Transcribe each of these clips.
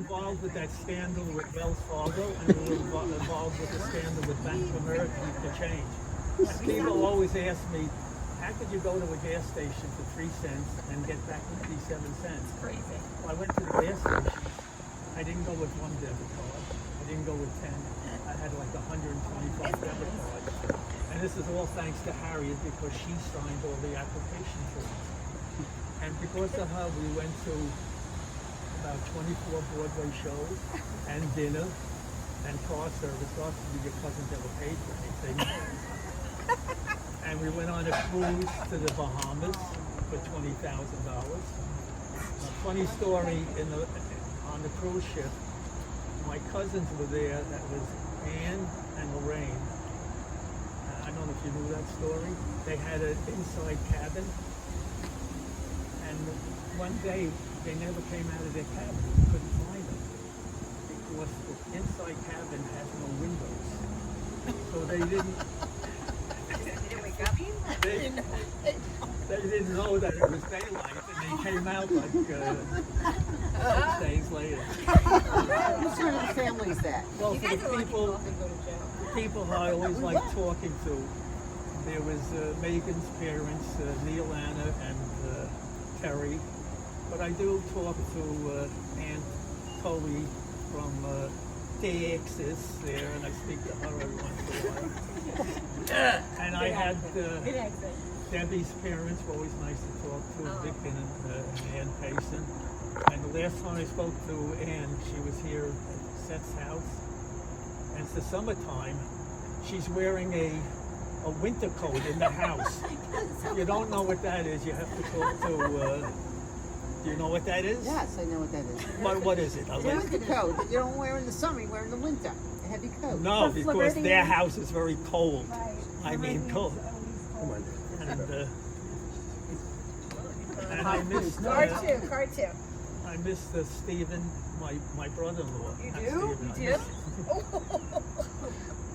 involved with that scandal with Wells Fargo, and we were involved with the scandal with Bank of America for change. And people always ask me, how could you go to a gas station for 3 cents and get back 57 cents? Crazy. Well, I went to the gas station. I didn't go with one debit card. I didn't go with 10. I had like 125 debit cards. And this is all thanks to Harriet because she signed all the application forms. And because of her, we went to about 24 Broadway shows and dinner and car service. Obviously, your cousin never paid for anything. And we went on a cruise to the Bahamas for $20,000. A funny story on the cruise ship. My cousins were there. That was Anne and Lorraine. I don't know if you knew that story. They had an inside cabin, and one day they never came out of their cabin. We couldn't find them because the inside cabin has no windows, so they didn't. They didn't know that it was daylight, and they came out like 6 days later. What sort of family is that? Well, for the people I always like talking to, there was Megan's parents, Neil, Anna, and Terry. But I do talk to Aunt Chloe from Texas there, and I speak to her every once in a while. And I had Debbie's parents were always nice to talk to, Vic and Ann Payson. And the last time I spoke to Ann, she was here at Seth's house. And it's the summertime. She's wearing a winter coat in the house. If you don't know what that is, you have to talk to, do you know what that is? Yes, I know what that is. What is it? It's a winter coat that you don't wear in the summer, you wear in the winter. A heavy coat. No, because their house is very cold. Right. I mean cold. And I missed Card two. I missed Stephen, my brother-in-law. You Not do? Stephen, You I do? missed-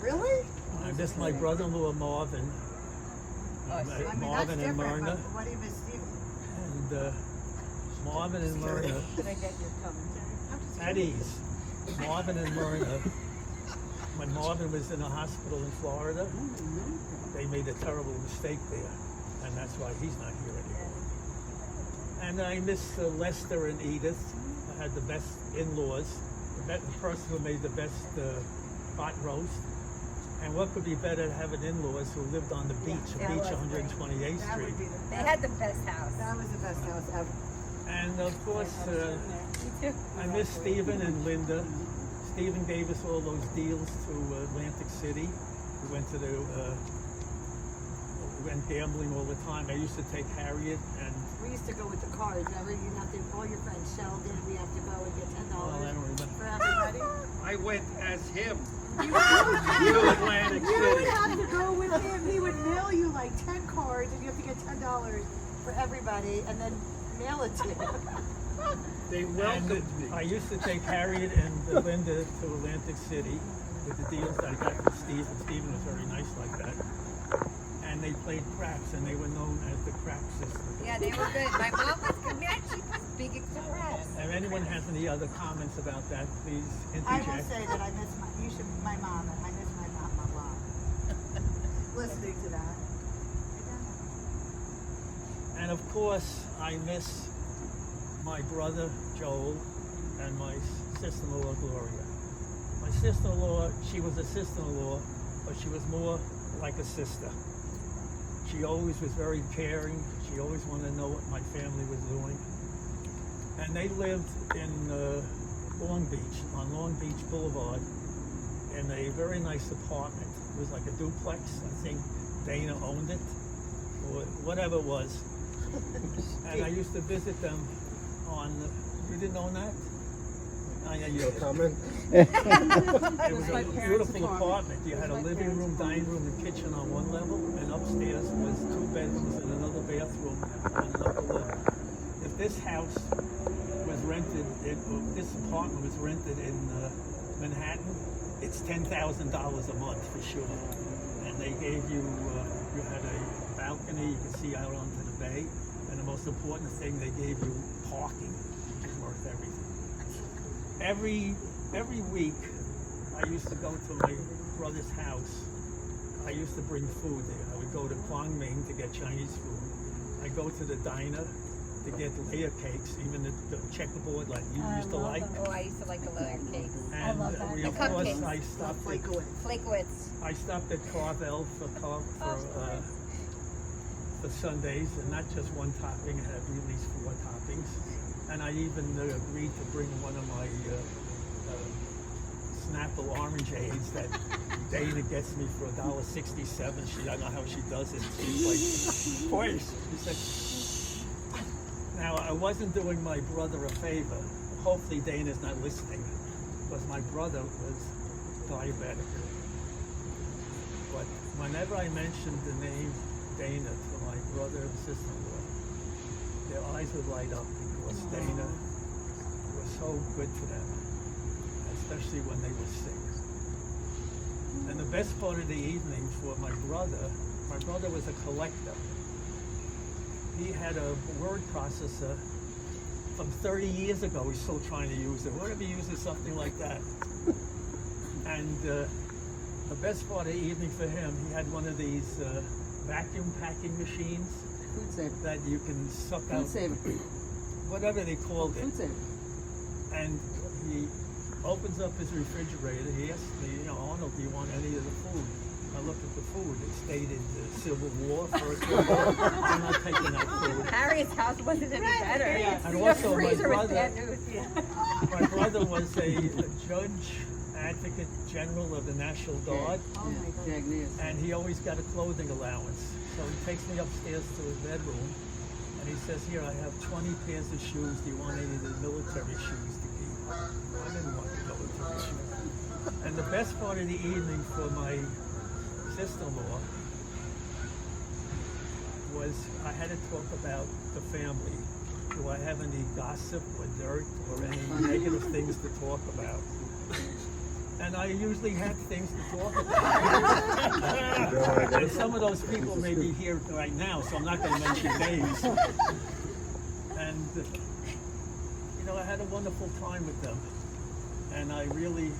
Really? I missed my brother-in-law Marvin. Marvin and Myrna. Why do you miss Stephen? And Marvin and Myrna Did I get your commentary? at ease. Marvin and Myrna, when Marvin was in a hospital in Florida, they made a terrible mistake there, and that's why he's not here anymore. And I miss Lester and Edith. I had the best in-laws, the person who made the best pot roast. And what could be better to have an in-laws who lived on the beach, Yeah, beach it was 128th That Street. would be the They had the best house. That was the best house ever. And of course, Me too. I miss Stephen and Linda. Stephen gave us all those deals to Atlantic City. We went to we went gambling all the time. I used to take Harriet and, We used to go with the cars. Remember, you'd have to call your friend Sheldon. We have to go and get well, I $10 don't remember. for everybody. I went as him. To Atlantic You would City. have to go with him. He would mail you like 10 cards, and you have to get $10 for everybody, and then mail it to you. They And welcomed me. I used to take Harriet and Linda to Atlantic City with the deals that I got from Stephen. Stephen was very nice like that. And they played craps, and they were known as the crap sisters. Yeah, they were good. My mom was convinced. She was big express. If anyone has any other comments about that, please I will interject. say that I miss my mom, and I miss my mom a lot. Listening to that. And of course, I miss my brother Joel and my sister-in-law Gloria. My sister-in-law, she was a sister-in-law, but she was more like a sister. She always was very caring. She always wanted to know what my family was doing. And they lived in Long Beach, on Long Beach Boulevard, in a very nice apartment. It was like a duplex. I think Dana owned it, or whatever it was. And I used to visit them on, you didn't own that? I know you did. comment? It was a beautiful apartment. You had a living room, dining room, and kitchen on one level, and upstairs was 2 bedrooms and another bathroom on an upper level. If this house was rented, this apartment was rented in Manhattan, it's $10,000 a month for sure. And they gave you, you had a balcony, you could see out onto the bay, and the most important thing, they gave you parking, which is worth everything. every week, I used to go to my brother's house. I used to bring food there. I would go to Kwangming to get Chinese food. I go to the diner to get layer cakes, even the checkerboard like you used to like. Oh, I used to like the layer cakes. And love that. of The course, cupcakes. I stopped at Flakewitz. I stopped at Carvel for Sundays, and not just one topping. I had at least 4 toppings, and I even agreed to bring one of my Snapple orangeades that Dana gets me for $1.67. I don't know how she does it. She's like, "Boys," she said. Now I wasn't doing my brother a favor. Hopefully Dana's not listening, because my brother was diabetic. But whenever I mentioned the name Dana to my brother and sister-in-law, their eyes would light up because Dana was so good to them, especially when they were sick. And the best part of the evening for my brother was a collector. He had a word processor from 30 years ago. He's still trying to use it. Whatever uses something like that. And the best part of the evening for him, he had one of these vacuum packing machines Food saver. that you can suck Food out saver. whatever they called it. Food saver. And he opens up his refrigerator. He asked me, "Arnold, do you want any of the food?" I looked at the food. It stated Civil War, First World War. I'm not taking that food. Harriet's house wasn't any better. And The also my freezer was brother- bad news. My brother was a judge, advocate general of the National Guard, Oh my God. Jack Nicholson. and he always got a clothing allowance. So he takes me upstairs to his bedroom, and he says, "Here, I have 20 pairs of shoes. Do you want any of the military shoes to keep?" I didn't want the military shoes. And the best part of the evening for my sister-in-law was I had to talk about the family. Do I have any gossip or dirt or any negative things to talk about? And I usually have things to talk about. And some of those people may be here right now, so I'm not going to mention names. And, I had a wonderful time with them. And I really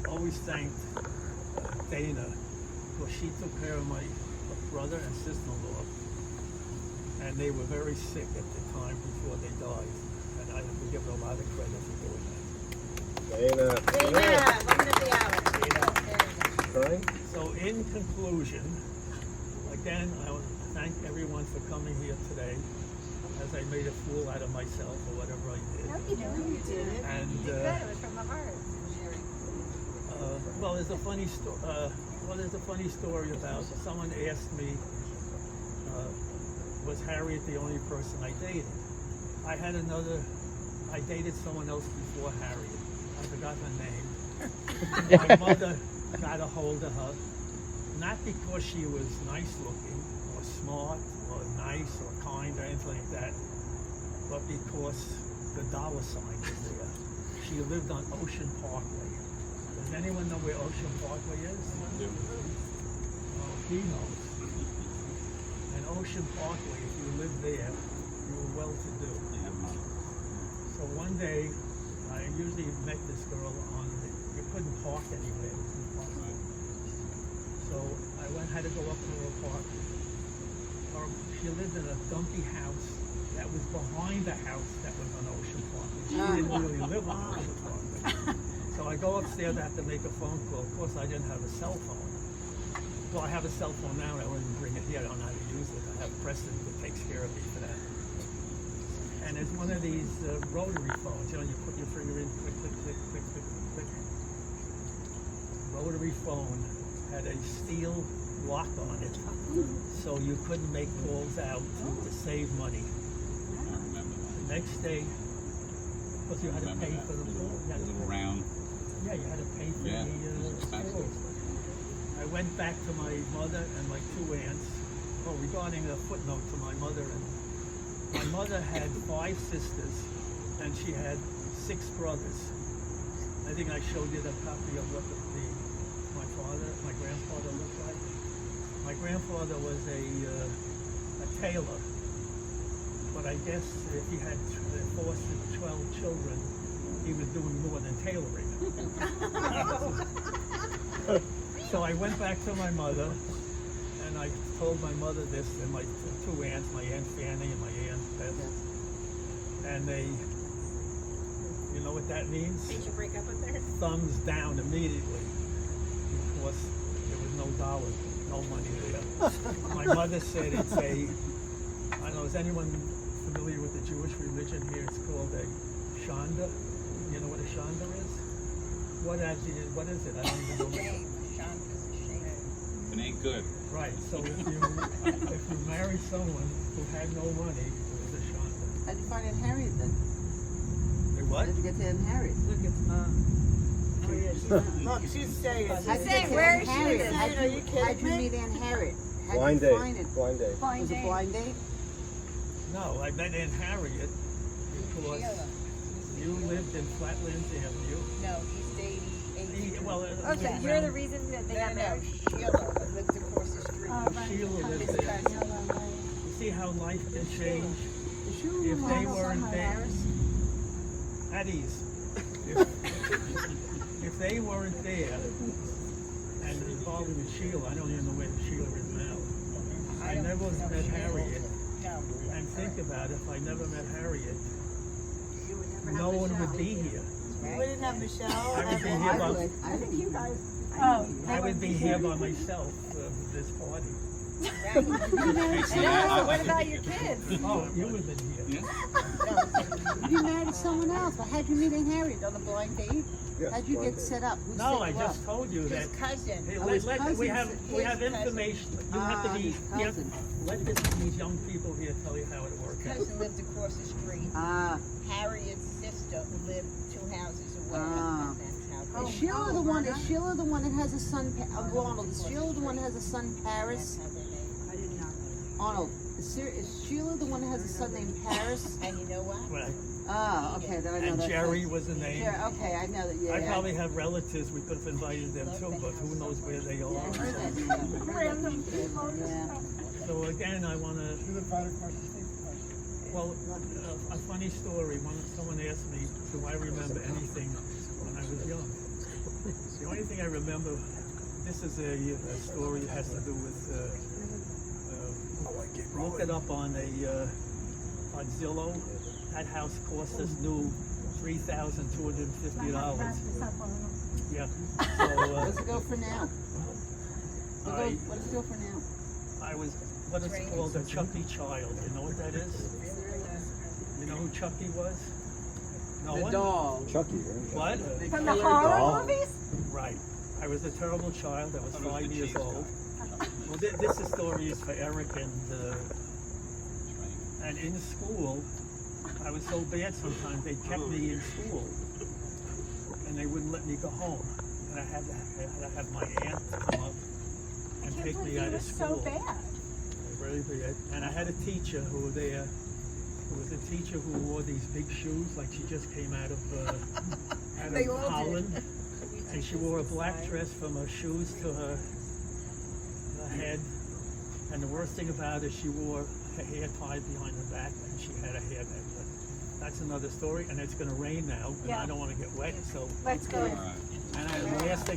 always thanked Dana, because she took care of my brother and sister-in-law. And they were very sick at the time before they died. And I have to give her a lot of credit for doing that. So in conclusion, again, I want to thank everyone for coming here today, as I made a fool out of myself or whatever I did. You did. And It was from the heart. well, there's a funny story about someone asked me, was Harriet the only person I dated? I dated someone else before Harriet. I forgot her name. My mother got a hold of her, not because she was nice looking or smart or nice or kind or anything like that, but because the dollar sign was there. She lived on Ocean Parkway. Does anyone know where Ocean Parkway is? He knows. And Ocean Parkway, if you live there, you were well-to-do. So one day, I usually met this girl you couldn't park anywhere. So I had to go up to her apartment. She lived in a dumpy house that was behind the house that was on Ocean Parkway. She didn't really live on Ocean Parkway. So I go upstairs, I have to make a phone call. Of course, I didn't have a cell phone. Well, I have a cell phone now, and I wouldn't bring it here. I don't know how to use it. I have Preston that takes care of me for that. And it's one of these rotary phones. You put your finger in, click, click, click, click, click, click. Rotary phone had a steel lock on it, so you couldn't make calls out to save money. The next day, because you had to pay for the phone. Little round. Yeah, you had to pay for Yeah, the expensive. I went back to my mother and my 2 aunts. Oh, regarding a footnote to my mother, my mother had 5 sisters, and she had 6 brothers. I think I showed you the copy of what my grandfather looked like. My grandfather was a tailor, but I guess if he had fostered 12 children, he he was doing more than tailoring. So I went back to my mother, and I told my mother this, and my two aunts, my Aunt Fanny and my Aunt Beth, and they, you know what that means? Did you break up with her? Thumbs down immediately, because there was no dollar, no money there. My mother said it's a, I don't know, is anyone familiar with the Jewish religion here? It's called a shanda. You know what a shanda is? What is it? I don't even know. Shame. Chandra's a shame. It ain't good. Right, so if you marry someone who had no money, it was a shanda. How'd you find Aunt Harriet then? They what? How'd you get to Aunt Harriet? Look, it's oh yeah, look, she's saying. How'd you saying, get to where Aunt is she? Harriet? Saying, are you kidding How'd you me? meet Aunt Harriet? How'd Blind you date. find it? Blind date. Was it a blind date? No, I met Aunt Harriet because you lived in Flatlands Avenue. No, he's dating. Well, Okay, around- you're the reason that they got married. Sheila lived across the street. Sheila lived His there. cousin. You see how life can change The shoe if was they on weren't there. Paris. At ease. If they weren't there and involved with Sheila, I don't even know where Sheila is now. I don't never know met Sheila. Harriet. No. And think about it, if I never met Harriet, You would never have no one Michelle. would be here. You wouldn't have Michelle. I would be and- here I by, would. I think you guys. I would be here by myself with this party. What about your kids? Oh, you would have been here. You married someone else, but how'd you meet Aunt Harriet on a blind date? Yeah, How'd you blind get date. set up? Who No, set I you just up? told you that. His cousin. Hey, Oh, let, his we cousin. have His information. You have to be. his You have, cousin. let these young people here tell you how it works. Cousin lived across the street. Ah, Harriet's sister lived 2 houses away. Ah. And that's how is Sheila the one? Is Sheila the one that has a son? Arnold. Is Sheila the one that has a son, Paris? That's how they made I did not. Arnold. Is Sheila the one that has a son named Paris? it. And you know what? Right. Ah, okay, then I know And that. Jerry was the name. Yeah, okay, I know that. Yeah, I yeah. probably have relatives. We could have invited them too, but who knows where they Yeah, I are. heard that. Yeah. Random people. Yeah. So again, I want to. Well, a funny story. Someone asked me, do I remember anything when I was young? The only thing I remember, this is a story that has to do with, look it up on on Zillow. That house cost us new $3,250. Yeah. So What's it go for now? I, What does it go for now? I was what is called a Chucky child. You know what that is? You know who Chucky was? No one? Chucky, right? What? From the horror doll. movies? Right. I was a terrible child. I was 5 years old. Well, this story is for Eric and in school, I was so bad sometimes they kept me in school, and they wouldn't let me go home, and I had to have my aunt come up and take me out of school. So bad. Really bad. And I had a teacher who was there. Who was a teacher who wore these big shoes, like she just came out of They all did. Holland. And she wore a black dress from her shoes to her head. And the worst thing about it, she wore her hair tied behind her back, and she had a hairband. But that's another story. And it's going to rain now, and Yeah. I don't want to get wet. So, Let's go. and the last thing